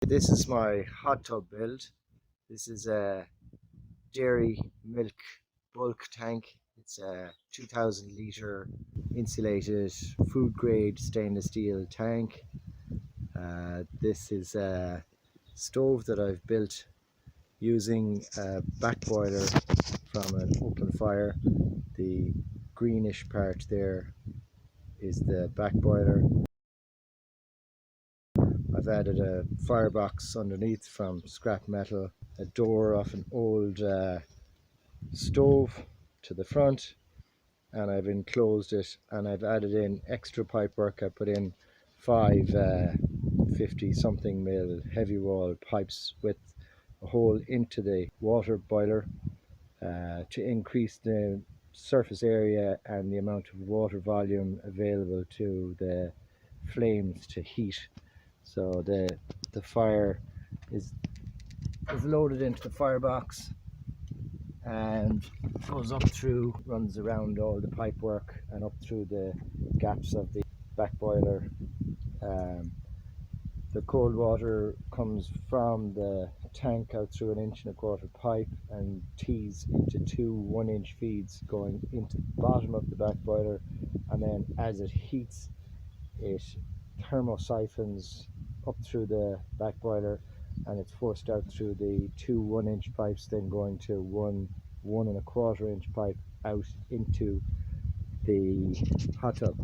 This is my hot tub build. This is a dairy milk bulk tank. It's a 2000 litre insulated food grade stainless steel tank. This is a stove that I've built using a back boiler from an open fire. The greenish part there is the back boiler. I've added a firebox underneath from scrap metal, a door off an old stove to the front, and I've enclosed it, and I've added in extra pipe work. I put in five 50 something mil heavy wall pipes with a hole into the water boiler to increase the surface area and the amount of water volume available to the flames to heat. So the fire is loaded into the firebox and goes up through, runs around all the pipe work and up through the gaps of the back boiler. The cold water comes from the tank out through an 1.25 inch pipe and tees into two 1-inch feeds going into the bottom of the back boiler, and then as it heats it thermosiphons up through the back boiler, and it's forced out through the two 1-inch pipes, then going to one 1.25 inch pipe out into the hot tub,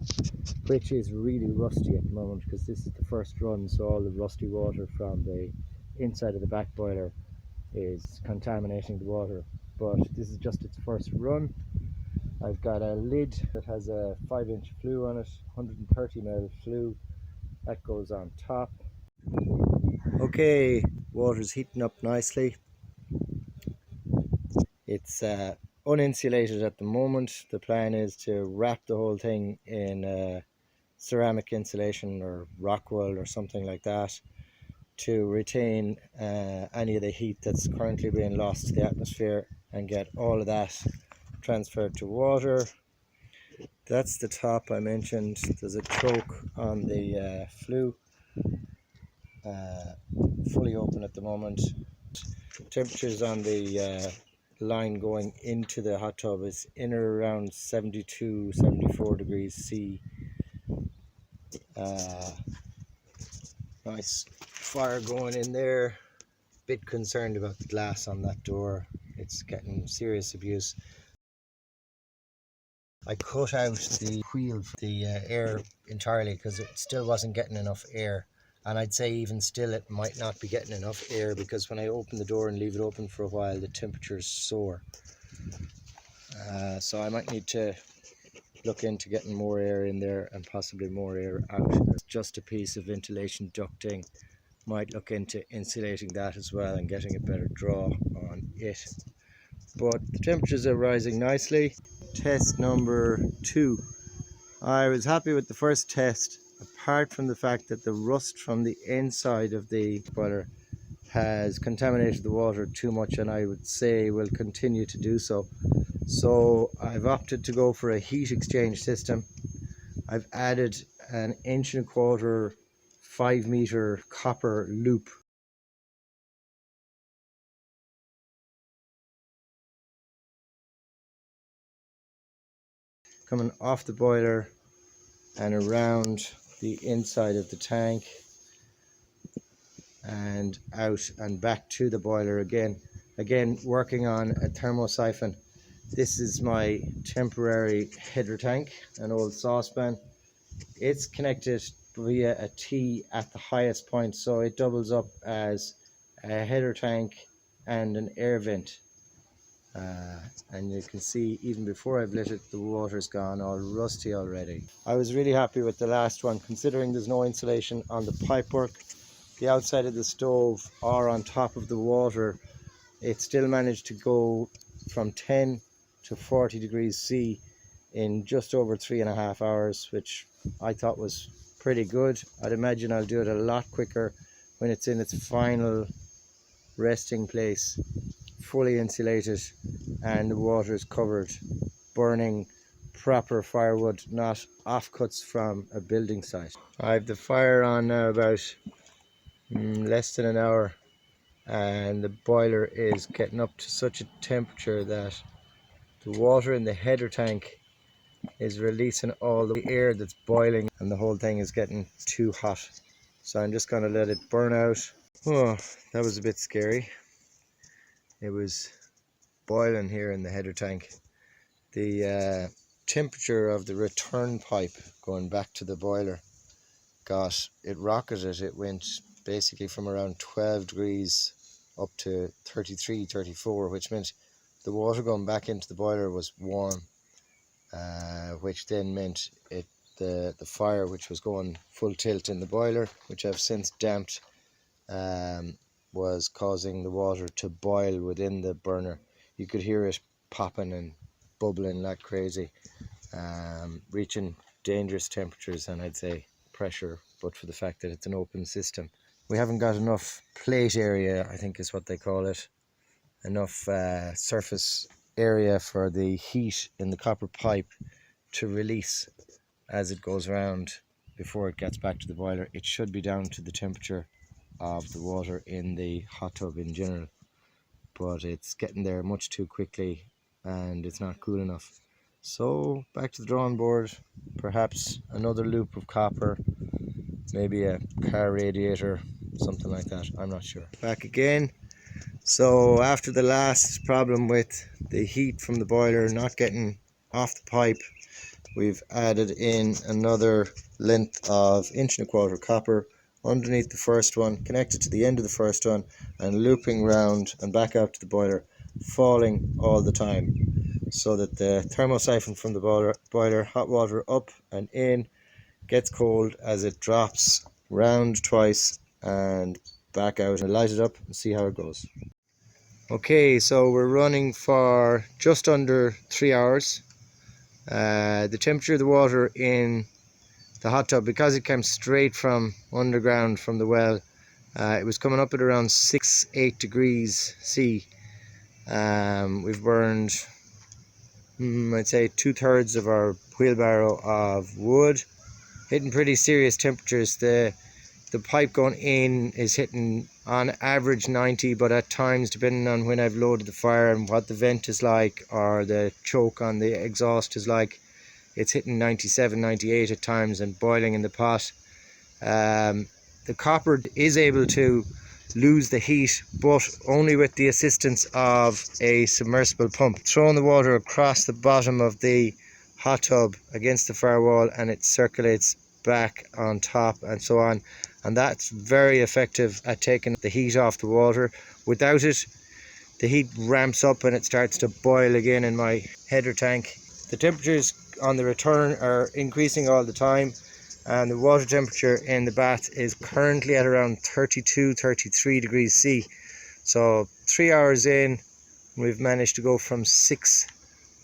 which is really rusty at the moment because this is the first run, so all the rusty water from the inside of the back boiler is contaminating the water. But this is just its first run. I've got a lid that has a 5-inch flue on it, 130 ml flue that goes on top. Okay, water's heating up nicely. It's uninsulated at the moment. The plan is to wrap the whole thing in ceramic insulation or rock wool or something like that to retain any of the heat that's currently being lost to the atmosphere and get all of that transferred to water. That's the top I mentioned. There's a choke on the flue, fully open at the moment. Temperatures on the line going into the hot tub is in or around 72-74 degrees C. Nice fire going in there. Bit concerned about the glass on that door, it's getting serious abuse. I cut out the wheel for the air entirely because it still wasn't getting enough air, and I'd say even still it might not be getting enough air because when I open the door and leave it open for a while the temperature's soar. So I might need to look into getting more air in there and possibly more air out. Just a piece of ventilation ducting, might look into insulating that as well and getting a better draw on it. But the temperatures are rising nicely. Test number 2. I was happy with the first test, apart from the fact that the rust from the inside of the boiler has contaminated the water too much, and I would say will continue to do so. So I've opted to go for a heat exchange system. I've added an 1.25 inch 5-meter copper loop coming off the boiler and around the inside of the tank and out and back to the boiler again working on a thermosiphon. This is my temporary header tank, an old saucepan. It's connected via a T at the highest point, so it doubles up as a header tank and an air vent. And you can see even before I've lit it, the water's gone all rusty already. I was really happy with the last one, considering there's no insulation on the pipework. The outside of the stove or on top of the water, it still managed to go from 10 to 40 degrees C in just over 3.5 hours, which I thought was pretty good. I'd imagine I'll do it a lot quicker when it's in its final resting place, fully insulated, and the water is covered, burning proper firewood, not offcuts from a building site. I have the fire on now about less than an hour, and the boiler is getting up to such a temperature that the water in the header tank is releasing all the air that's boiling, and the whole thing is getting too hot. So I'm just going to let it burn out. Oh, that was a bit scary. It was boiling here in the header tank. The temperature of the return pipe going back to the boiler it rocketed. It went basically from around 12 degrees up to 33, 34, which meant the water going back into the boiler was warm, which then meant the fire, which was going full tilt in the boiler, which I've since damped, was causing the water to boil within the burner. You could hear it popping and bubbling like crazy, reaching dangerous temperatures, and I'd say pressure, but for the fact that it's an open system. We haven't got enough plate area, I think is what they call it, enough surface area for the heat in the copper pipe to release as it goes around before it gets back to the boiler. It should be down to the temperature of the water in the hot tub in general, but it's getting there much too quickly and it's not cool enough. So back to the drawing board, perhaps another loop of copper, maybe a car radiator, something like that, I'm not sure. Back again. So after the last problem with the heat from the boiler not getting off the pipe, we've added in another length of 1.25" copper underneath the first one, connected to the end of the first one, and looping round and back out to the boiler, falling all the time, so that the thermosiphon from the boiler, hot water up and in, gets cold as it drops round twice and back out. And light it up and see how it goes. Okay, so we're running for just under 3 hours. The temperature of the water in the hot tub, because it came straight from underground from the well, it was coming up at around 6-8 degrees C. We've burned, I'd say 2/3 of our wheelbarrow of wood, hitting pretty serious temperatures. The pipe going in is hitting on average 90, but at times, depending on when I've loaded the fire and what the vent is like or the choke on the exhaust is like, it's hitting 97, 98 at times and boiling in the pot. The copper is able to lose the heat, but only with the assistance of a submersible pump. Throwing the water across the bottom of the hot tub against the firewall, and it circulates back on top and so on, and that's very effective at taking the heat off the water. Without it, the heat ramps up and it starts to boil again in my header tank. The temperatures on the return are increasing all the time, and the water temperature in the bath is currently at around 32-33 degrees C. So 3 hours in, we've managed to go from 6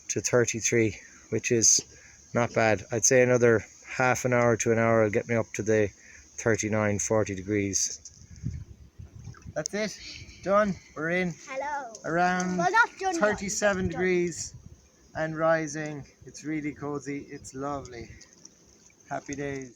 to 33, which is not bad. I'd say another half an hour to an hour will get me up to the 39-40 degrees. That's it, done. We're in. Hello. Around Well, not done, 37 degrees and rising. It's really cozy, it's lovely. Happy days.